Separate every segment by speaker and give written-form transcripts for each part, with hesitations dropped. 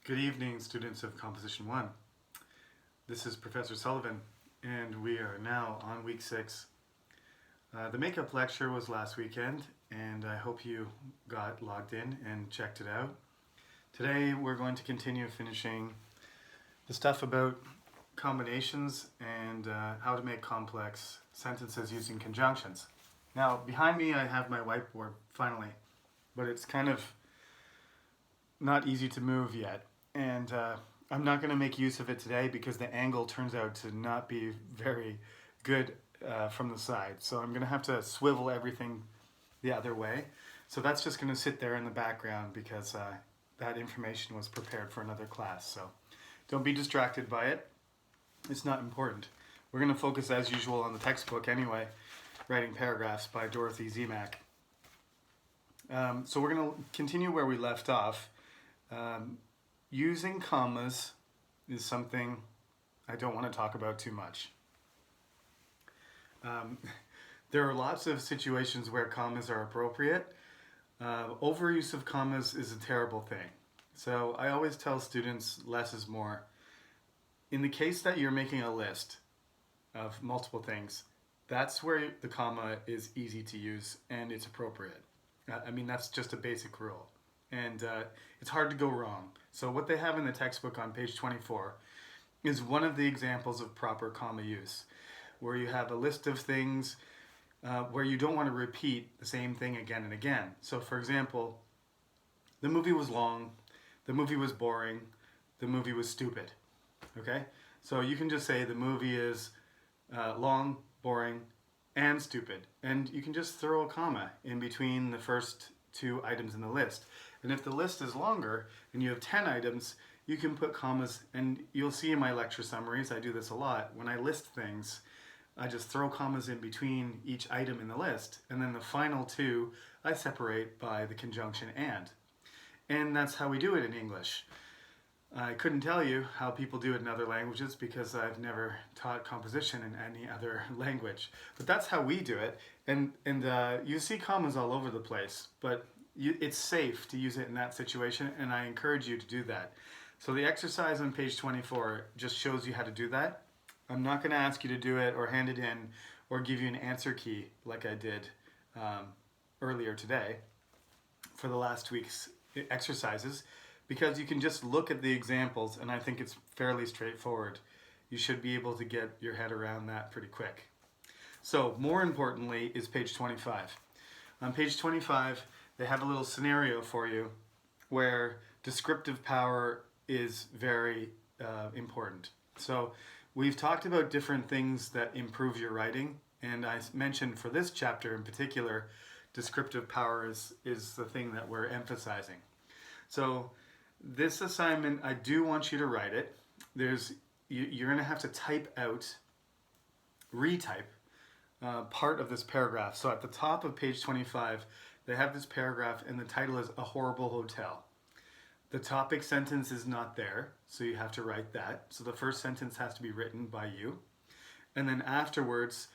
Speaker 1: Good evening, students of Composition 1. This is Professor Sullivan, and we are now on week 6. The makeup lecture was last weekend, and I hope you got logged in and checked it out. Today we're going to continue finishing the stuff about combinations and how to make complex sentences using conjunctions. Now, behind me I have my whiteboard, finally, but it's kind of not easy to move yet. And I'm not going to make use of it today because the angle turns out to not be very good from the side. So I'm going to have to swivel everything the other way. So that's just going to sit there in the background because that information was prepared for another class. So don't be distracted by it. It's not important. We're going to focus as usual on the textbook anyway, Writing Paragraphs by Dorothy Zemak. So we're going to continue where we left off. Using commas is something I don't want to talk about too much. There are lots of situations where commas are appropriate. Overuse of commas is a terrible thing. So I always tell students less is more. In the case that you're making a list of multiple things, that's where the comma is easy to use and it's appropriate. I mean, that's just a basic rule. And it's hard to go wrong. So what they have in the textbook on page 24 is one of the examples of proper comma use, where you have a list of things where you don't want to repeat the same thing again and again. So for example, the movie was long, the movie was boring, the movie was stupid. Okay? So you can just say the movie is long, boring, and stupid. And you can just throw a comma in between the first two items in the list. And if the list is longer and you have 10 items, you can put commas, and you'll see in my lecture summaries, I do this a lot. When I list things, I just throw commas in between each item in the list, and then the final two I separate by the conjunction and. And that's how we do it in English. I couldn't tell you how people do it in other languages because I've never taught composition in any other language. But that's how we do it, and you see commas all over the place, but it's safe to use it in that situation, and I encourage you to do that. So the exercise on page 24 just shows you how to do that. I'm not going to ask you to do it or hand it in or give you an answer key like I did earlier today for the last week's exercises, because you can just look at the examples and I think it's fairly straightforward. You should be able to get your head around that pretty quick. So more importantly is page 25. On page 25, they have a little scenario for you where descriptive power is very important. So we've talked about different things that improve your writing, and I mentioned for this chapter in particular, descriptive power is the thing that we're emphasizing. So this assignment, I do want you to write it. You're going to have to type out, retype part of this paragraph. So at the top of page 25, they have this paragraph and the title is A Horrible Hotel. The topic sentence is not there, so you have to write that. So the first sentence has to be written by you. And then afterwards,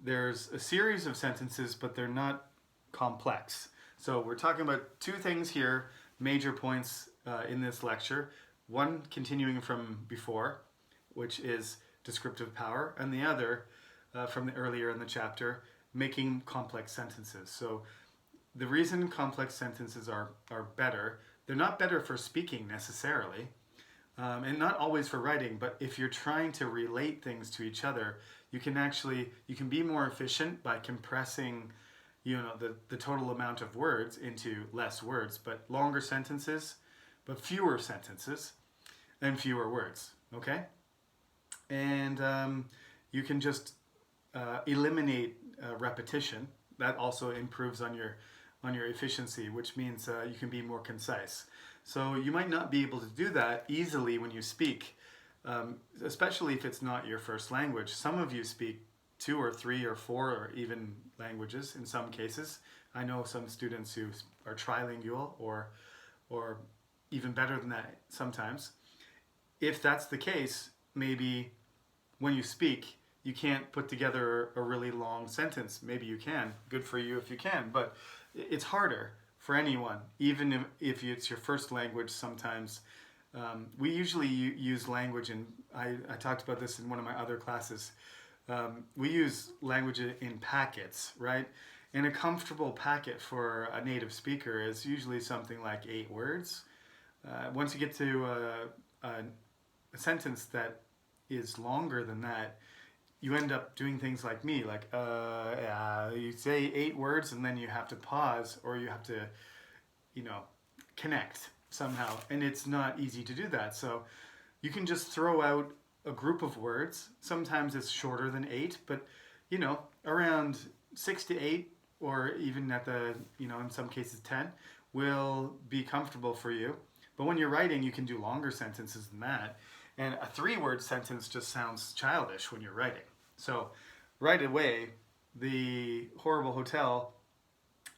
Speaker 1: there's a series of sentences, but they're not complex. So we're talking about two things here, major points in this lecture. One continuing from before, which is descriptive power, and the other from the earlier in the chapter, making complex sentences. So the reason complex sentences are better, they're not better for speaking necessarily, and not always for writing, but if you're trying to relate things to each other, you can be more efficient by compressing the total amount of words into less words, but longer sentences, but fewer sentences and fewer words, okay? And you can just eliminate repetition. That also improves on your efficiency, which means you can be more concise. So you might not be able to do that easily when you speak, especially if it's not your first language. Some of you speak 2 or 3 or 4 or even languages in some cases. I know some students who are trilingual or even better than that sometimes. If that's the case, maybe when you speak, you can't put together a really long sentence. Maybe you can. Good for you if you can, but it's harder for anyone. Even if it's your first language, sometimes We usually use language, and I talked about this in one of my other classes. We use language in packets, right? And a comfortable packet for a native speaker is usually something like 8 words. Once you get to a sentence that is longer than that, you end up doing things like me, like you say 8 words and then you have to pause, or you have to, you know, connect somehow, and it's not easy to do that. So you can just throw out a group of words. Sometimes it's shorter than 8, but you know, around 6 to 8, or even at the, you know, in some cases 10, will be comfortable for you. But when you're writing, you can do longer sentences than that. And a 3-word sentence just sounds childish when you're writing. So right away, the horrible hotel,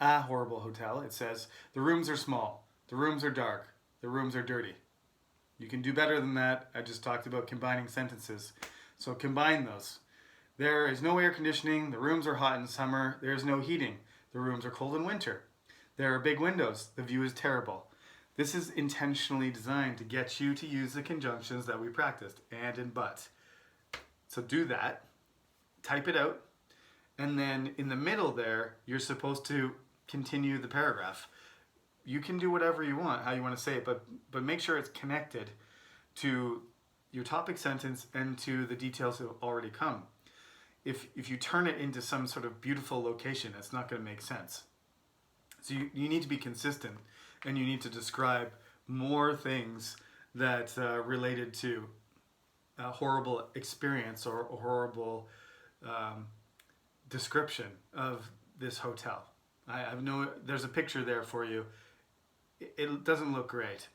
Speaker 1: a horrible hotel, it says, the rooms are small, the rooms are dark, the rooms are dirty. You can do better than that. I just talked about combining sentences. So combine those. There is no air conditioning, the rooms are hot in summer, there is no heating, the rooms are cold in winter. There are big windows, the view is terrible. This is intentionally designed to get you to use the conjunctions that we practiced, and and but. So do that, type it out, and then in the middle there, you're supposed to continue the paragraph. You can do whatever you want, how you want to say it, but make sure it's connected to your topic sentence and to the details that have already come. If you turn it into some sort of beautiful location, it's not going to make sense. So you need to be consistent, and you need to describe more things that related to a horrible experience or a horrible description of this hotel. There's a picture there for you. It doesn't look great.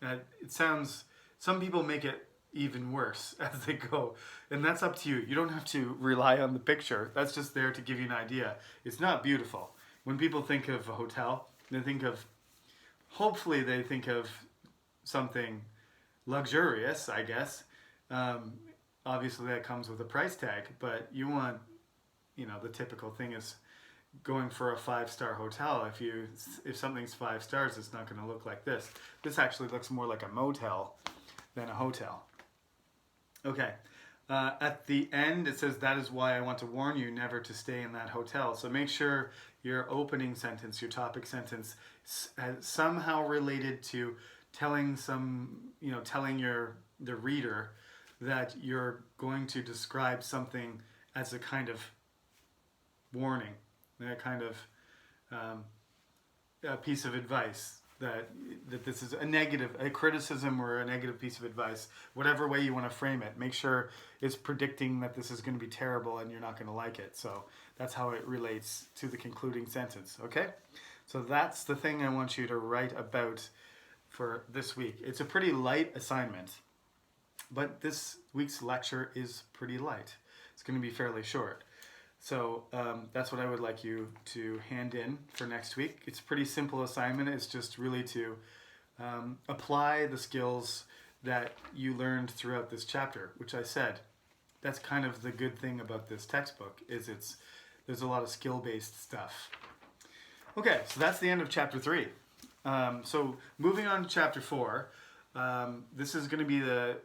Speaker 1: It sounds, some people make it even worse as they go, and that's up to you. You don't have to rely on the picture. That's just there to give you an idea. It's not beautiful. When people think of a hotel, hopefully they think of something luxurious, I guess. Obviously that comes with a price tag, but you want, the typical thing is going for a 5-star hotel. If something's 5 stars, it's not going to look like this. This actually looks more like a motel than a hotel. Okay. At the end, it says, that is why I want to warn you never to stay in that hotel. So make sure your opening sentence, your topic sentence, somehow related to telling the reader that you're going to describe something as a kind of warning, a kind of a piece of advice, that this is a criticism or a negative piece of advice, whatever way you want to frame it. Make sure it's predicting that this is going to be terrible and you're not going to like it. So that's how it relates to the concluding sentence, okay? So that's the thing I want you to write about for this week. It's a pretty light assignment, but this week's lecture is pretty light. It's going to be fairly short. So that's what I would like you to hand in for next week. It's a pretty simple assignment. It's just really to apply the skills that you learned throughout this chapter, which I said, that's kind of the good thing about this textbook, is there's a lot of skill-based stuff. Okay, so that's the end of chapter 3. So moving on to chapter 4, this is going to be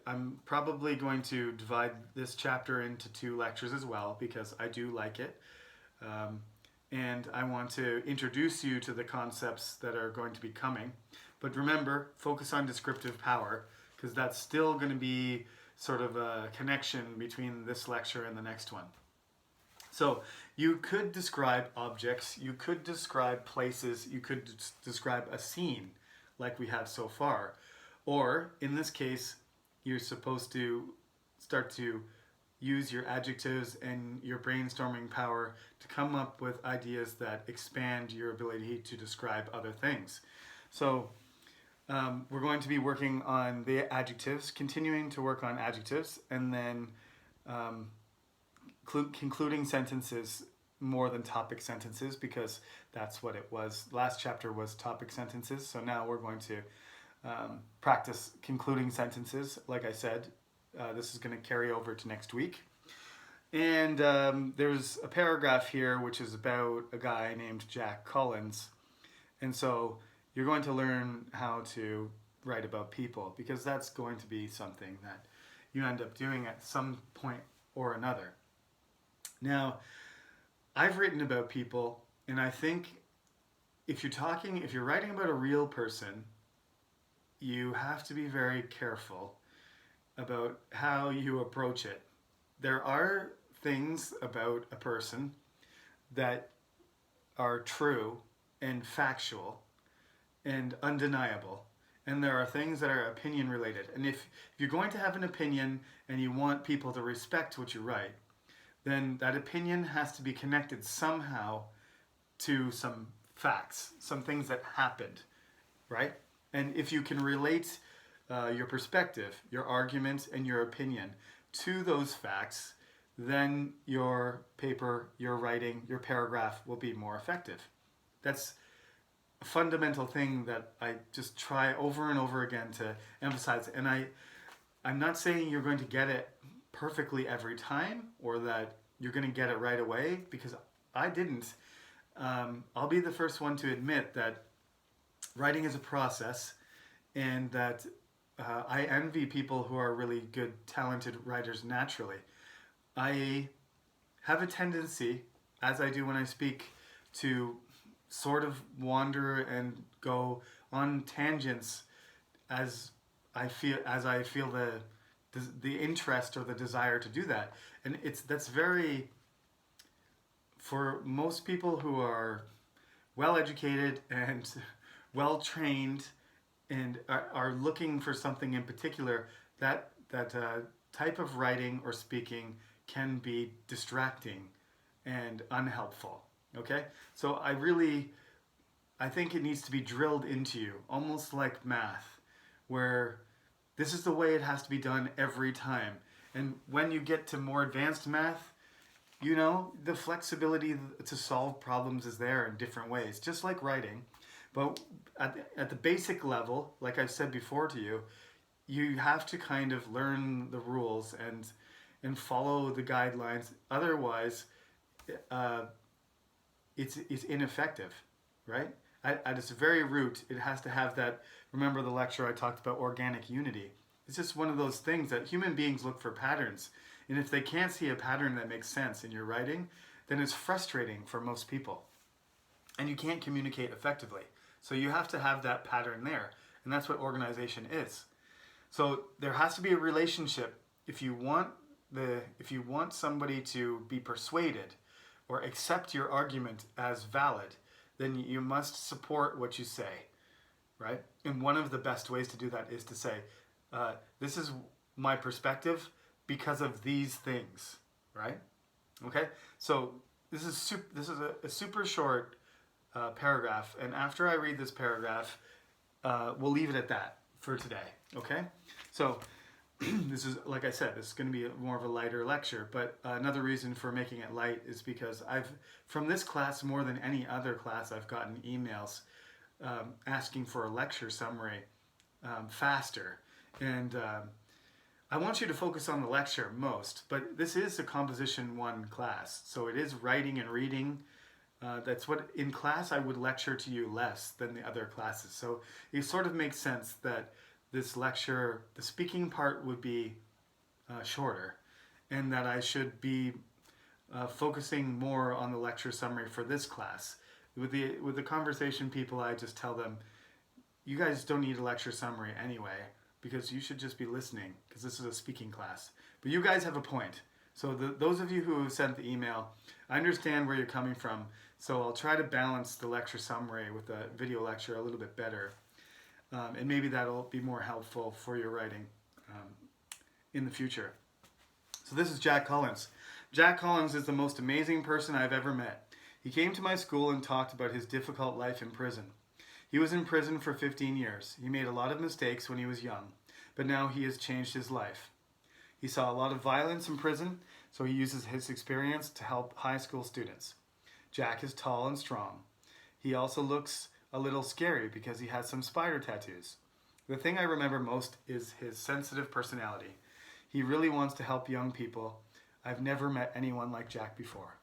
Speaker 1: I'm probably going to divide this chapter into 2 lectures as well, because I do like it. And I want to introduce you to the concepts that are going to be coming. But remember, focus on descriptive power, because that's still going to be sort of a connection between this lecture and the next one. So you could describe objects, you could describe places, you could describe a scene like we have so far. Or, in this case, you're supposed to start to use your adjectives and your brainstorming power to come up with ideas that expand your ability to describe other things. So, we're going to be working on the adjectives, continuing to work on adjectives, and then concluding sentences more than topic sentences, because that's what it was. Last chapter was topic sentences, so now we're going to practice concluding sentences. Like I said, this is going to carry over to next week. And there's a paragraph here which is about a guy named Jack Collins. And so you're going to learn how to write about people, because that's going to be something that you end up doing at some point or another. Now, I've written about people, and I think if you're writing about a real person, you have to be very careful about how you approach it. There are things about a person that are true and factual and undeniable. And there are things that are opinion related. And if you're going to have an opinion and you want people to respect what you write, then that opinion has to be connected somehow to some facts, some things that happened, right? And if you can relate your perspective, your argument, and your opinion to those facts, then your paper, your writing, your paragraph will be more effective. That's a fundamental thing that I just try over and over again to emphasize. And I'm not saying you're going to get it perfectly every time or that you're going to get it right away, because I didn't. I'll be the first one to admit that writing is a process, and that I envy people who are really good, talented writers naturally. I have a tendency, as I do when I speak, to sort of wander and go on tangents as I feel the interest or the desire to do that. And that's very, for most people who are well educated and well trained and are looking for something in particular, that type of writing or speaking can be distracting and unhelpful. Okay? So I think it needs to be drilled into you, almost like math, where this is the way it has to be done every time. And when you get to more advanced math, the flexibility to solve problems is there in different ways, just like writing. But at the basic level, like I've said before to you, you have to kind of learn the rules and follow the guidelines. Otherwise, it's ineffective, right? At its very root, it has to have that. Remember the lecture I talked about organic unity? It's just one of those things that human beings look for patterns. And if they can't see a pattern that makes sense in your writing, then it's frustrating for most people. And you can't communicate effectively. So you have to have that pattern there. And that's what organization is. So there has to be a relationship. If you want somebody to be persuaded or accept your argument as valid, then you must support what you say, right? And one of the best ways to do that is to say, this is my perspective because of these things, right? Okay, so this is a super short paragraph, and after I read this paragraph, we'll leave it at that for today. Okay, so this is, like I said, this is going to be more of a lighter lecture, but another reason for making it light is because from this class more than any other class, I've gotten emails asking for a lecture summary faster, and I want you to focus on the lecture most, but this is a Composition 1 class, so it is writing and reading. That's what, in class, I would lecture to you less than the other classes. So it sort of makes sense that this lecture, the speaking part would be shorter, and that I should be focusing more on the lecture summary for this class. With the conversation people, I just tell them, you guys don't need a lecture summary anyway, because you should just be listening, because this is a speaking class. But you guys have a point. So those of you who sent the email, I understand where you're coming from, so I'll try to balance the lecture summary with the video lecture a little bit better. And maybe that'll be more helpful for your writing in the future. So this is Jack Collins. Jack Collins is the most amazing person I've ever met. He came to my school and talked about his difficult life in prison. He was in prison for 15 years. He made a lot of mistakes when he was young, but now he has changed his life. He saw a lot of violence in prison, so he uses his experience to help high school students. Jack is tall and strong. He also looks a little scary because he has some spider tattoos. The thing I remember most is his sensitive personality. He really wants to help young people. I've never met anyone like Jack before.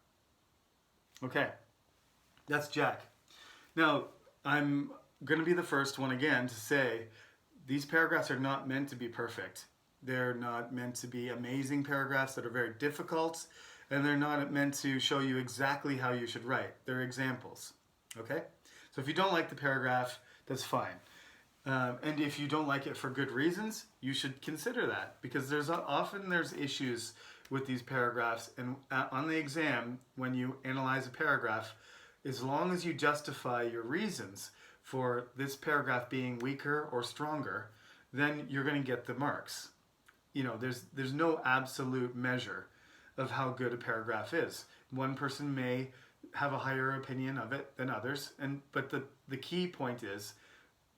Speaker 1: Okay, that's Jack. Now, I'm going to be the first one again to say these paragraphs are not meant to be perfect. They're not meant to be amazing paragraphs that are very difficult, and they're not meant to show you exactly how you should write. They're examples, okay? So if you don't like the paragraph, that's fine. And if you don't like it for good reasons, you should consider that, because often there's issues with these paragraphs, and on the exam, when you analyze a paragraph, as long as you justify your reasons for this paragraph being weaker or stronger, then you're going to get the marks. You know, there's no absolute measure of how good a paragraph is. One person may have a higher opinion of it than others, but the key point is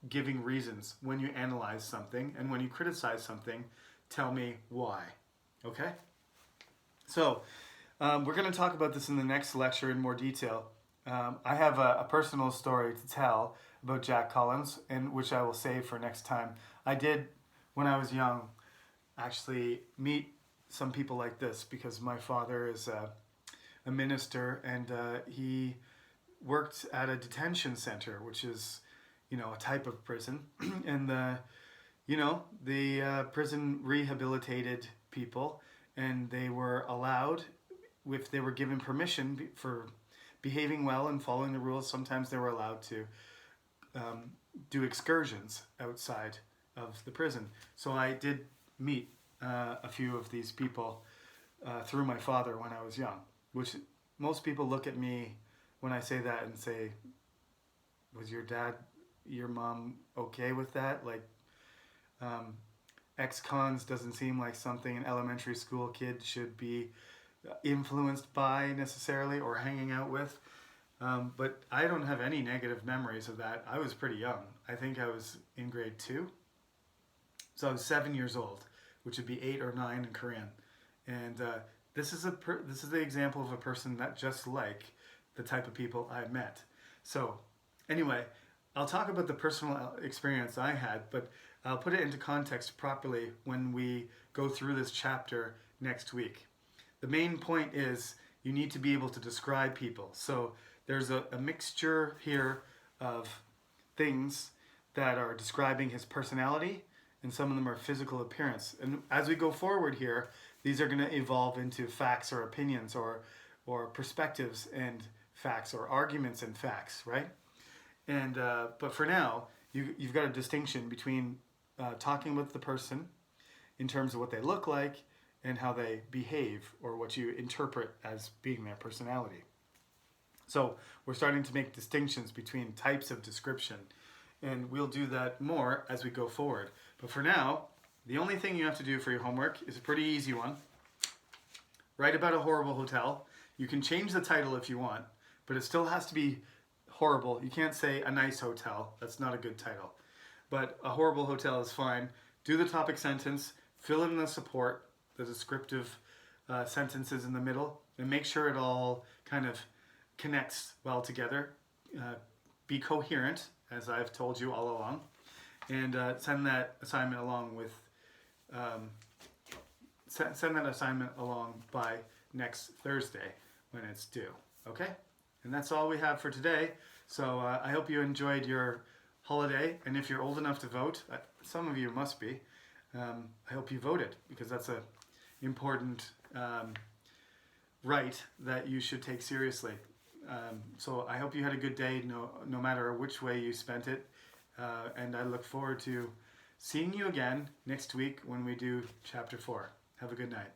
Speaker 1: giving reasons. When you analyze something and when you criticize something, tell me why. Okay? So, we're going to talk about this in the next lecture in more detail. I have a personal story to tell about Jack Collins, and which I will save for next time. I did, when I was young, actually meet some people like this, because my father is a minister, and he worked at a detention center, which is, you know, a type of prison. And the prison rehabilitated people, and they were allowed, if they were given permission for behaving well and following the rules, sometimes they were allowed to do excursions outside of the prison. So I did meet a few of these people through my father when I was young, which most people look at me when I say that and say, was your dad, your mom okay with that? Like, ex-cons doesn't seem like something an elementary school kid should be influenced by necessarily or hanging out with. But I don't have any negative memories of that. I was pretty young. I think I was in grade 2. So I was 7 years old, which would be 8 or 9 in Korean. And this is the example of a person that just like the type of people I met. So anyway, I'll talk about the personal experience I had, but I'll put it into context properly when we go through this chapter next week. The main point is you need to be able to describe people. So there's a mixture here of things that are describing his personality, and some of them are physical appearance. And as we go forward here, these are going to evolve into facts or opinions or perspectives and facts, or arguments and facts, right? And but for now, you've got a distinction between talking with the person in terms of what they look like and how they behave, or what you interpret as being their personality. So we're starting to make distinctions between types of description, and we'll do that more as we go forward. But for now, the only thing you have to do for your homework is a pretty easy one. Write about a horrible hotel. You can change the title if you want, but it still has to be horrible. You can't say a nice hotel. That's not a good title. But a horrible hotel is fine. Do the topic sentence, fill in the support, the descriptive sentences in the middle, and make sure it all kind of connects well together. Be coherent, as I've told you all along, and send that assignment along with send that assignment along by next Thursday when it's due. Okay, and that's all we have for today. So I hope you enjoyed your holiday, and if you're old enough to vote, some of you must be. I hope you voted, because that's a important right that you should take seriously. So I hope you had a good day, no matter which way you spent it, and I look forward to seeing you again next week when we do chapter 4. Have a good night.